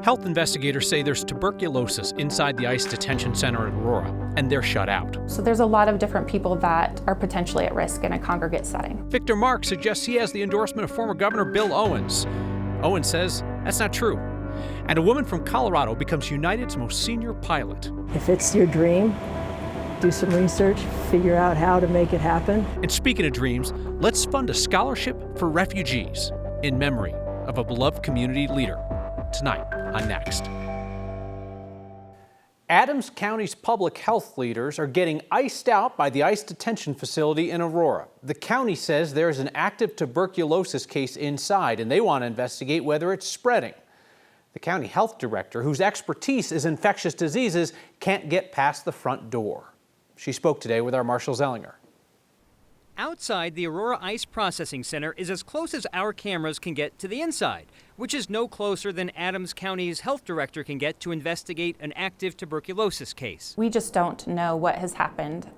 Health investigators say there's tuberculosis inside the ICE detention center at Aurora, and they're shut out. So there's a lot of different people that are potentially at risk in a congregate setting. Victor Marx suggests he has the endorsement of former Governor Bill Owens. Owens says that's not true. And a woman from Colorado becomes United's most senior pilot. If it's your dream, do some research, figure out how to make it happen. And speaking of dreams, let's fund a scholarship for refugees in memory of a beloved community leader. Tonight on Next. Adams County's public health leaders are getting iced out by the ICE detention facility in Aurora. The county says there is an active tuberculosis case inside, and they want to investigate whether it's spreading. The county health director, whose expertise is infectious diseases, can't get past the front door. She spoke today with our Marshall Zellinger. Outside, the Aurora Ice Processing Center is as close as our cameras can get to the inside, which is no closer than Adams County's health director can get to investigate an active tuberculosis case. We just don't know what has happened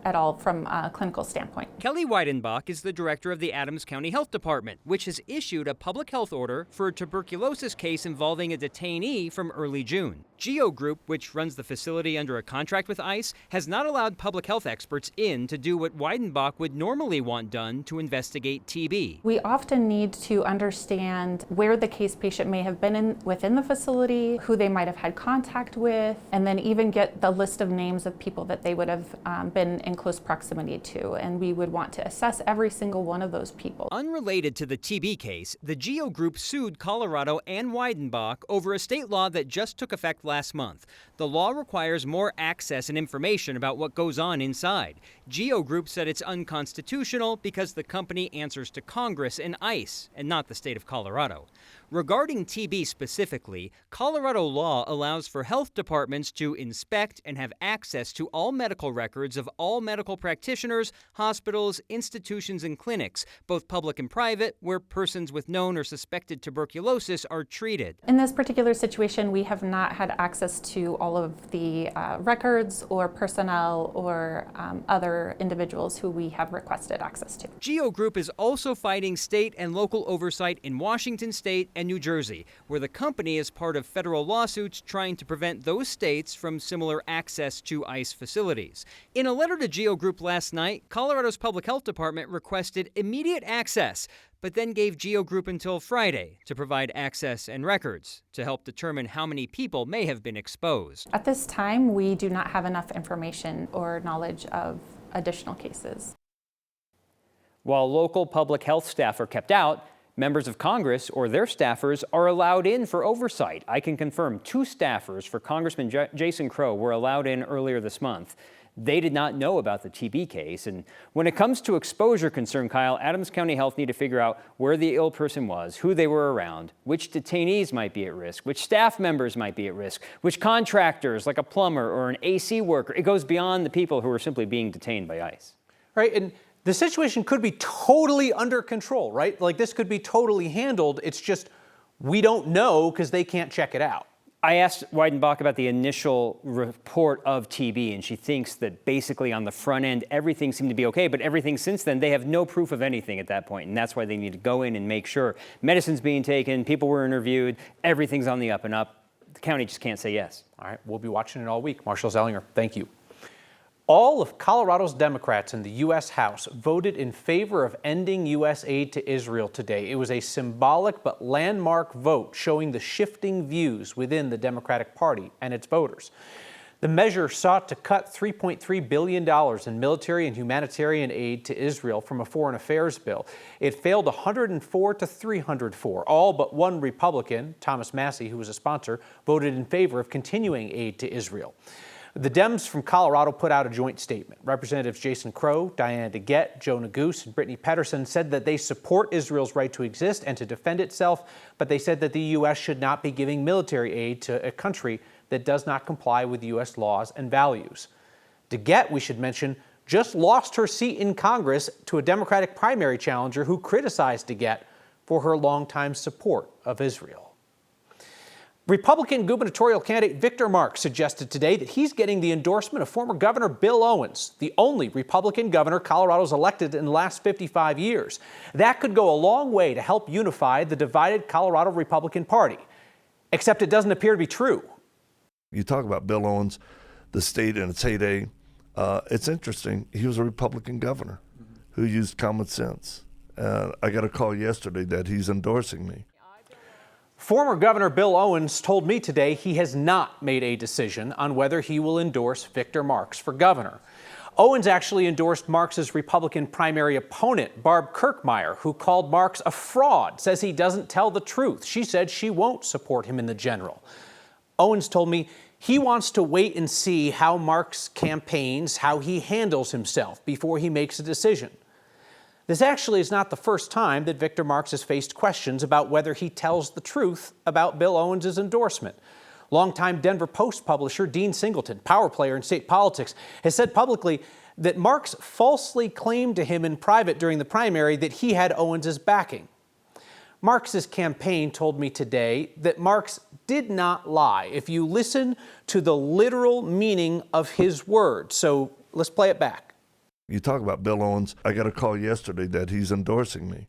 at all from a clinical standpoint. Kelly Weidenbach is the director of the Adams County Health Department, which has issued a public health order for a tuberculosis case involving a detainee from early June. Geo Group, which runs the facility under a contract with ICE, has not allowed public health experts in to do what Weidenbach would normally want done to investigate TB. We often need to understand where the case patient may have been within the facility, who they might have had contact with, and then even get the list of names of people that they would have been in close proximity to, and we would want to assess every single one of those people. Unrelated to the TB case, the Geo Group sued Colorado and Weidenbach over a state law that just took effect last month. The law requires more access and information about what goes on inside. Geo Group said it's unconstitutional because the company answers to Congress and ICE, and not the state of Colorado. Regarding TB specifically, Colorado law allows for health departments to inspect and have access to all medical records of all medical practitioners, hospitals, institutions, and clinics, both public and private, where persons with known or suspected tuberculosis are treated. In this particular situation, we have not had access to all of the records or personnel or other individuals who we have requested access to. Geo Group is also fighting state and local oversight in Washington State and New Jersey, where the company is part of federal lawsuits trying to prevent those states from similar access to ICE facilities. In a letter to Geo Group last night, Colorado's Public Health Department requested immediate access, but then gave Geo Group until Friday to provide access and records to help determine how many people may have been exposed. At this time, we do not have enough information or knowledge of additional cases. While local public health staff are kept out, members of Congress or their staffers are allowed in for oversight. I can confirm 2 staffers for Congressman Jason Crow were allowed in earlier this month. They did not know about the TB case. And when it comes to exposure concern, Kyle, Adams County Health need to figure out where the ill person was, who they were around, which detainees might be at risk, which staff members might be at risk, which contractors like a plumber or an AC worker. It goes beyond the people who are simply being detained by ICE. Right, and the situation could be totally under control, right? Like this could be totally handled. It's just we don't know because they can't check it out. I asked Weidenbach about the initial report of TB, and she thinks that basically on the front end, everything seemed to be okay, but everything since then, they have no proof of anything at that point, and that's why they need to go in and make sure medicine's being taken, people were interviewed, everything's on the up and up. The county just can't say yes. All right, we'll be watching it all week. Marshall Zellinger, thank you. All of Colorado's Democrats in the U.S. House voted in favor of ending U.S. aid to Israel today. It was a symbolic but landmark vote showing the shifting views within the Democratic Party and its voters. The measure sought to cut $3.3 billion in military and humanitarian aid to Israel from a foreign affairs bill. It failed 104 to 304. All but one Republican, Thomas Massie, who was a sponsor, voted in favor of continuing aid to Israel. The Dems from Colorado put out a joint statement. Representatives Jason Crow, Diana DeGette, Joe Neguse, and Brittany Pedersen said that they support Israel's right to exist and to defend itself, but they said that the U.S. should not be giving military aid to a country that does not comply with U.S. laws and values. DeGette, we should mention, just lost her seat in Congress to a Democratic primary challenger who criticized DeGette for her longtime support of Israel. Republican gubernatorial candidate Victor Marx suggested today that he's getting the endorsement of former Governor Bill Owens, the only Republican governor Colorado's elected in the last 55 years. That could go a long way to help unify the divided Colorado Republican Party. Except it doesn't appear to be true. You talk about Bill Owens, the state in its heyday. It's interesting. He was a Republican governor who used common sense. I got a call yesterday that he's endorsing me. Former Governor Bill Owens told me today he has not made a decision on whether he will endorse Victor Marx for governor. Owens actually endorsed Marx's Republican primary opponent, Barb Kirkmeyer, who called Marx a fraud, says he doesn't tell the truth. She said she won't support him in the general. Owens told me he wants to wait and see how Marx campaigns, how he handles himself before he makes a decision. This actually is not the first time that Victor Marx has faced questions about whether he tells the truth about Bill Owens' endorsement. Longtime Denver Post publisher Dean Singleton, power player in state politics, has said publicly that Marx falsely claimed to him in private during the primary that he had Owens' backing. Marx's campaign told me today that Marx did not lie if you listen to the literal meaning of his words. So let's play it back. You talk about Bill Owens. I got a call yesterday that he's endorsing me.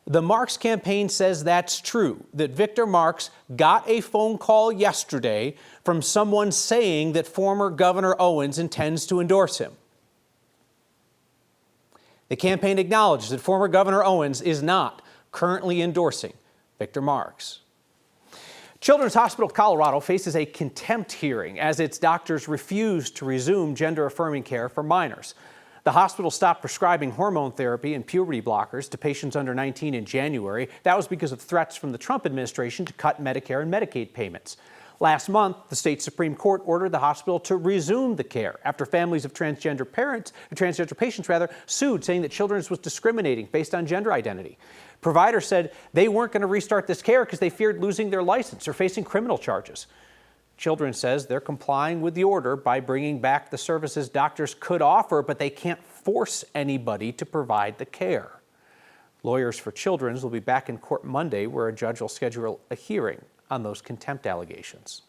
The Marx campaign says that's true, that Victor Marx got a phone call yesterday from someone saying that former Governor Owens intends to endorse him. The campaign acknowledged that former Governor Owens is not currently endorsing Victor Marx. Children's Hospital of Colorado faces a contempt hearing as its doctors refuse to resume gender-affirming care for minors. The hospital stopped prescribing hormone therapy and puberty blockers to patients under 19 in January. That was because of threats from the Trump administration to cut Medicare and Medicaid payments. Last month, the state Supreme Court ordered the hospital to resume the care after families of transgender patients sued, saying that Children's was discriminating based on gender identity. Providers said they weren't going to restart this care because they feared losing their license or facing criminal charges. Children's says they're complying with the order by bringing back the services doctors could offer, but they can't force anybody to provide the care. Lawyers for Children's will be back in court Monday, where a judge will schedule a hearing on those contempt allegations.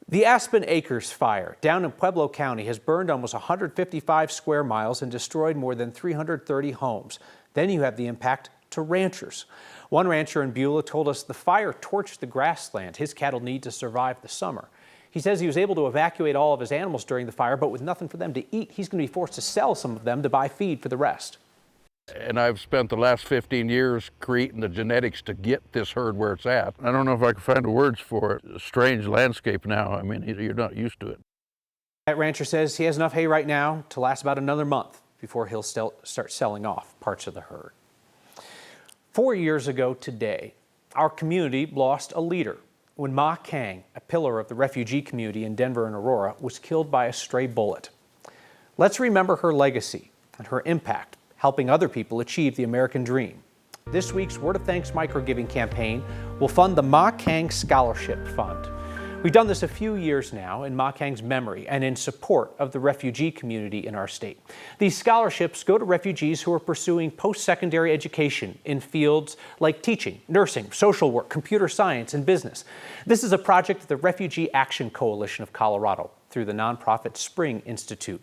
The Aspen Acres fire down in Pueblo County has burned almost 155 square miles and destroyed more than 330 homes. Then you have the impact to ranchers. One rancher in Beulah told us the fire torched the grassland his cattle need to survive the summer. He says he was able to evacuate all of his animals during the fire, but with nothing for them to eat, he's going to be forced to sell some of them to buy feed for the rest. And I've spent the last 15 years creating the genetics to get this herd where it's at. I don't know if I can find the words for it. A strange landscape now. I mean, you're not used to it. That rancher says he has enough hay right now to last about another month before he'll start selling off parts of the herd. 4 years ago today, our community lost a leader when Ma Kang, a pillar of the refugee community in Denver and Aurora, was killed by a stray bullet. Let's remember her legacy and her impact, helping other people achieve the American dream. This week's Word of Thanks microgiving campaign will fund the Ma Kang Scholarship Fund. We've done this a few years now in Ma Kang's memory and in support of the refugee community in our state. These scholarships go to refugees who are pursuing post-secondary education in fields like teaching, nursing, social work, computer science, and business. This is a project of the Refugee Action Coalition of Colorado through the nonprofit Spring Institute.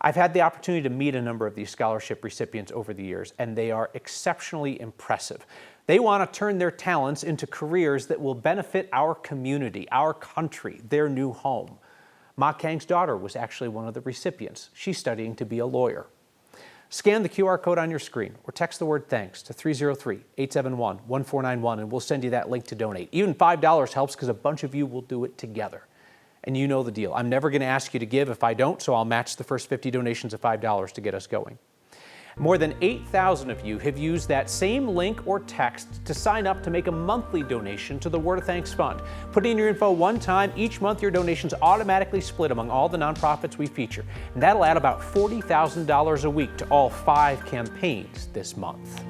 I've had the opportunity to meet a number of these scholarship recipients over the years, and they are exceptionally impressive. They want to turn their talents into careers that will benefit our community, our country, their new home. Ma Kang's daughter was actually one of the recipients. She's studying to be a lawyer. Scan the QR code on your screen or text the word THANKS to 303-871-1491 and we'll send you that link to donate. Even $5 helps because a bunch of you will do it together. And you know the deal. I'm never going to ask you to give if I don't, so I'll match the first 50 donations of $5 to get us going. More than 8,000 of you have used that same link or text to sign up to make a monthly donation to the Word of Thanks Fund. Put in your info one time. Each month, your donations automatically split among all the nonprofits we feature. And that'll add about $40,000 a week to all 5 campaigns this month.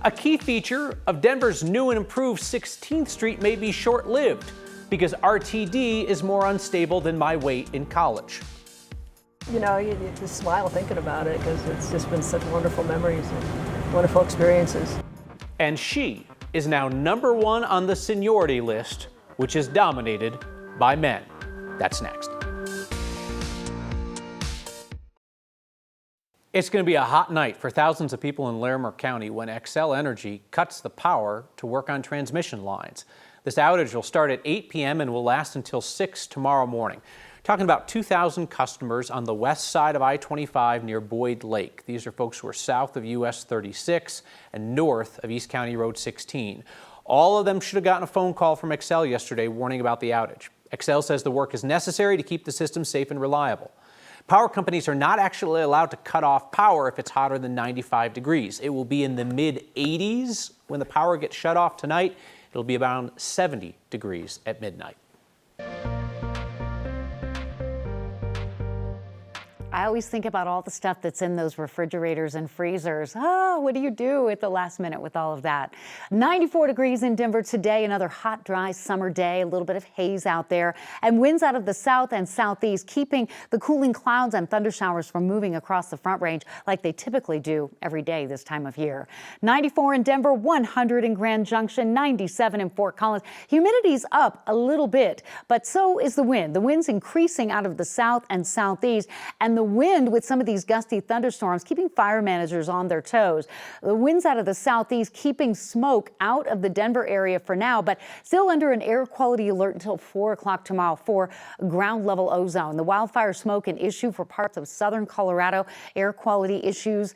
A key feature of Denver's new and improved 16th Street may be short-lived because RTD is more unstable than my weight in college. You know, you just smile thinking about it because it's just been such wonderful memories and wonderful experiences. And she is now #1 on the seniority list, which is dominated by men. That's next. It's going to be a hot night for thousands of people in Larimer County when Xcel Energy cuts the power to work on transmission lines. This outage will start at 8 p.m. and will last until 6 tomorrow morning. Talking about 2,000 customers on the west side of I-25 near Boyd Lake. These are folks who are south of US 36 and north of East County Road 16. All of them should have gotten a phone call from Xcel yesterday warning about the outage. Xcel says the work is necessary to keep the system safe and reliable. Power companies are not actually allowed to cut off power if it's hotter than 95 degrees. It will be in the mid-80s when the power gets shut off tonight. It'll be around 70 degrees at midnight. I always think about all the stuff that's in those refrigerators and freezers. What do you do at the last minute with all of that? 94 degrees in Denver today, another hot, dry summer day, a little bit of haze out there, and winds out of the south and southeast, keeping the cooling clouds and thunder showers from moving across the Front Range like they typically do every day this time of year. 94 in Denver, 100 in Grand Junction, 97 in Fort Collins. Humidity's up a little bit, but so is the wind. The wind's increasing out of the south and southeast, and the wind with some of these gusty thunderstorms keeping fire managers on their toes. The winds out of the southeast keeping smoke out of the Denver area for now, but still under an air quality alert until 4 o'clock tomorrow for ground level ozone. The wildfire smoke an issue for parts of southern Colorado. Air quality issues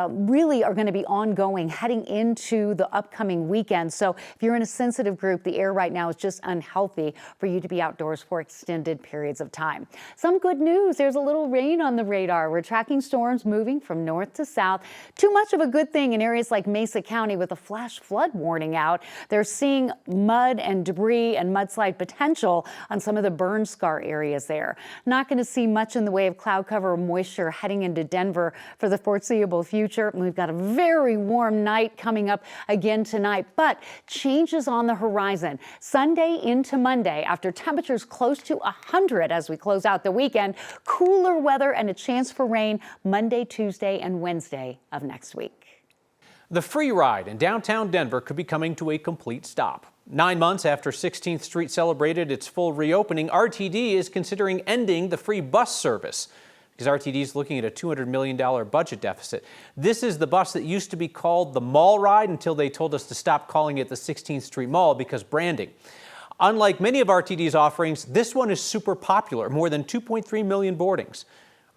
really are going to be ongoing heading into the upcoming weekend. So if you're in a sensitive group, the air right now is just unhealthy for you to be outdoors for extended periods of time. Some good news. There's a little rain on the radar. We're tracking storms moving from north to south. Too much of a good thing in areas like Mesa County with a flash flood warning out. They're seeing mud and debris and mudslide potential on some of the burn scar areas there. Not going to see much in the way of cloud cover or moisture heading into Denver for the foreseeable future. We've got a very warm night coming up again tonight, but changes on the horizon. Sunday into Monday, after temperatures close to 100 as we close out the weekend, cooler weather and a chance for rain Monday, Tuesday, and Wednesday of next week. The free ride in downtown Denver could be coming to a complete stop. 9 months after 16th Street celebrated its full reopening, RTD is considering ending the free bus service because RTD is looking at a $200 million budget deficit. This is the bus that used to be called the Mall Ride until they told us to stop calling it the 16th Street Mall because branding. Unlike many of RTD's offerings, this one is super popular, more than 2.3 million boardings.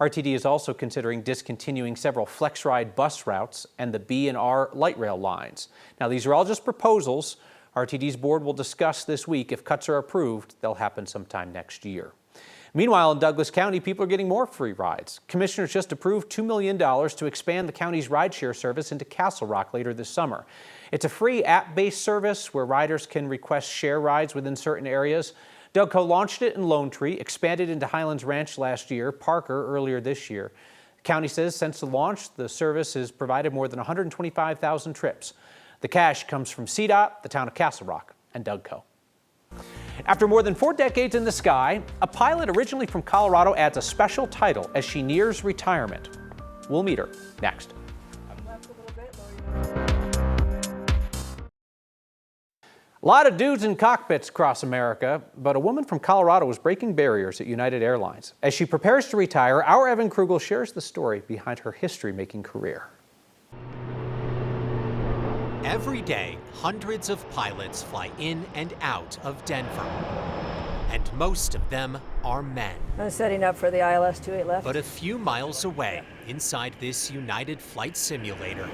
RTD is also considering discontinuing several FlexRide bus routes and the B and R light rail lines. Now, these are all just proposals. RTD's board will discuss this week. If cuts are approved, they'll happen sometime next year. Meanwhile, in Douglas County, people are getting more free rides. Commissioners just approved $2 million to expand the county's rideshare service into Castle Rock later this summer. It's a free app-based service where riders can request share rides within certain areas. Dougco launched it in Lone Tree, expanded into Highlands Ranch last year, Parker earlier this year. The county says since the launch, the service has provided more than 125,000 trips. The cash comes from CDOT, the town of Castle Rock, and Dougco. After more than 4 decades in the sky, a pilot originally from Colorado adds a special title as she nears retirement. We'll meet her next. A lot of dudes in cockpits across America, but a woman from Colorado is breaking barriers at United Airlines. As she prepares to retire, our Evan Krugel shares the story behind her history-making career. Every day, hundreds of pilots fly in and out of Denver, and most of them are men. I'm setting up for the ILS 28 left. But a few miles away, inside this United flight simulator,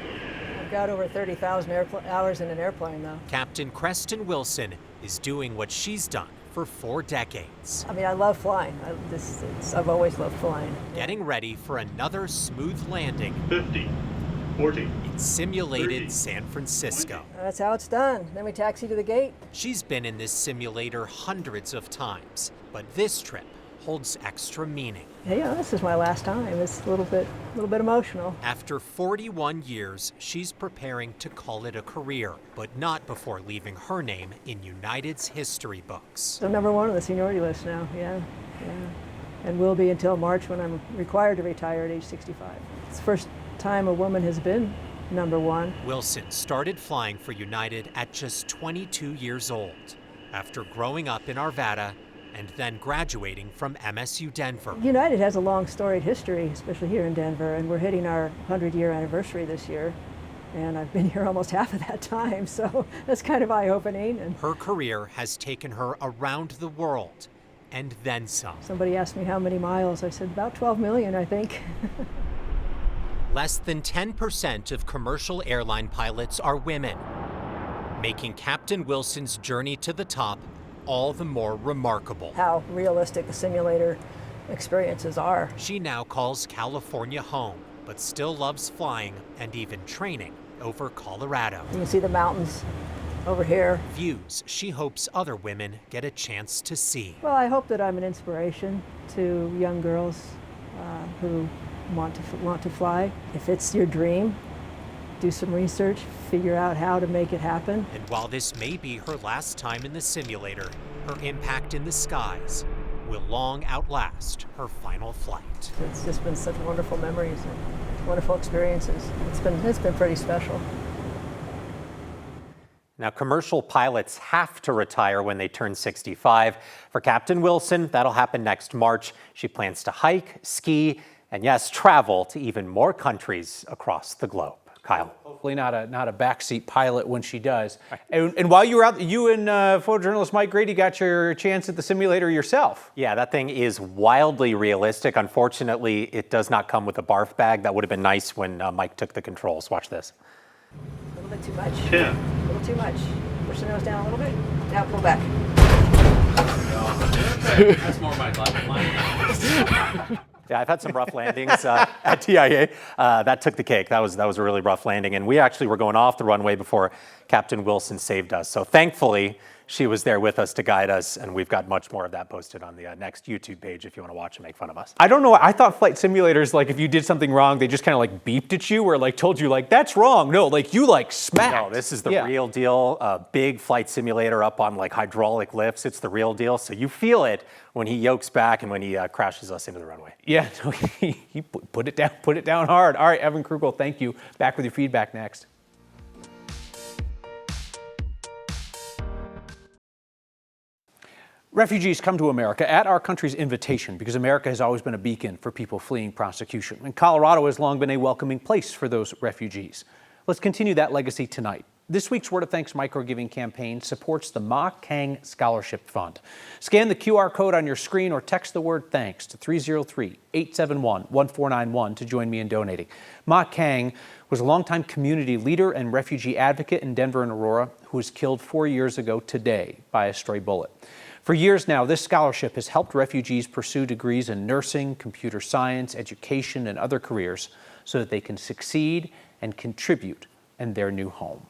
I've got over 30,000 hours in an airplane though. Captain Creston Wilson is doing what she's done for 4 decades. I mean, I love flying. I've always loved flying. Getting ready for another smooth landing 50, 40. in simulated 30, San Francisco. That's how it's done. Then we taxi to the gate. She's been in this simulator hundreds of times, but this trip holds extra meaning. Yeah, this is my last time. It's a little bit emotional. After 41 years, she's preparing to call it a career, but not before leaving her name in United's history books. So number 1 on the seniority list now, yeah. And will be until March when I'm required to retire at age 65. It's the first time a woman has been number 1. Wilson started flying for United at just 22 years old. After growing up in Arvada, and then graduating from MSU Denver. United has a long storied history, especially here in Denver, and we're hitting our 100-year anniversary this year. And I've been here almost half of that time, so that's kind of eye-opening. And her career has taken her around the world and then some. Somebody asked me how many miles. I said about 12 million, I think. Less than 10% of commercial airline pilots are women, making Captain Wilson's journey to the top all the more remarkable. How realistic the simulator experiences are. She now calls California home, but still loves flying and even training over Colorado. You can see the mountains over here. Views she hopes other women get a chance to see. Well, I hope that I'm an inspiration to young girls who want to fly. If it's your dream, do some research, figure out how to make it happen. And while this may be her last time in the simulator, her impact in the skies will long outlast her final flight. It's just been such wonderful memories and wonderful experiences. It's been pretty special. Now, commercial pilots have to retire when they turn 65. For Captain Wilson, that'll happen next March. She plans to hike, ski, and yes, travel to even more countries across the globe. Kyle. Hopefully not a backseat pilot when she does. And while you were out, you and photojournalist Mike Grady got your chance at the simulator yourself. Yeah, that thing is wildly realistic. Unfortunately, it does not come with a barf bag. That would have been nice when Mike took the controls. Watch this. A little bit too much. 10. A little too much. Push the nose down a little bit. Now pull back. That's more my line. Yeah, I've had some rough landings at TIA. That took the cake. That was a really rough landing. And we actually were going off the runway before Captain Wilson saved us. So thankfully, she was there with us to guide us. And we've got much more of that posted on the next YouTube page if you want to watch and make fun of us. I don't know. I thought flight simulators, like if you did something wrong, they just kind of like beeped at you or like told you like, that's wrong. No, like you like smacked. No, this is the real deal. A big flight simulator up on like hydraulic lifts. It's the real deal. So you feel it when he yokes back and when he crashes us into the runway. Yeah, no, he put it down hard. All right, Evan Krugel, thank you. Back with your feedback next. Refugees come to America at our country's invitation because America has always been a beacon for people fleeing prosecution. And Colorado has long been a welcoming place for those refugees. Let's continue that legacy tonight. This week's Word of Thanks microgiving campaign supports the Kang Scholarship Fund. Scan the QR code on your screen or text the word thanks to 303-871-1491 to join me in donating. Kang was a longtime community leader and refugee advocate in Denver and Aurora who was killed 4 years ago today by a stray bullet. For years now, this scholarship has helped refugees pursue degrees in nursing, computer science, education, and other careers so that they can succeed and contribute in their new home.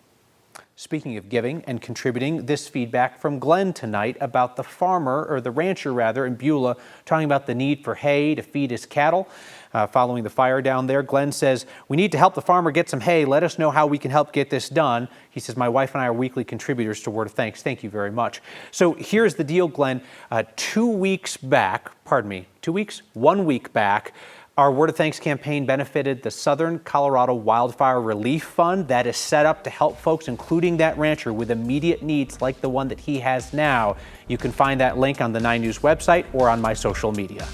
Speaking of giving and contributing, this feedback from Glenn tonight about the farmer, or the rancher rather, in Beulah, talking about the need for hay to feed his cattle. Following the fire down there, Glenn says, we need to help the farmer get some hay. Let us know how we can help get this done. He says, my wife and I are weekly contributors to Word of Thanks. Thank you very much. So here's the deal, Glenn. 2 weeks back, 1 week back, our Word of Thanks campaign benefited the Southern Colorado Wildfire Relief Fund that is set up to help folks, including that rancher, with immediate needs like the one that he has now. You can find that link on the 9 News website or on my social media.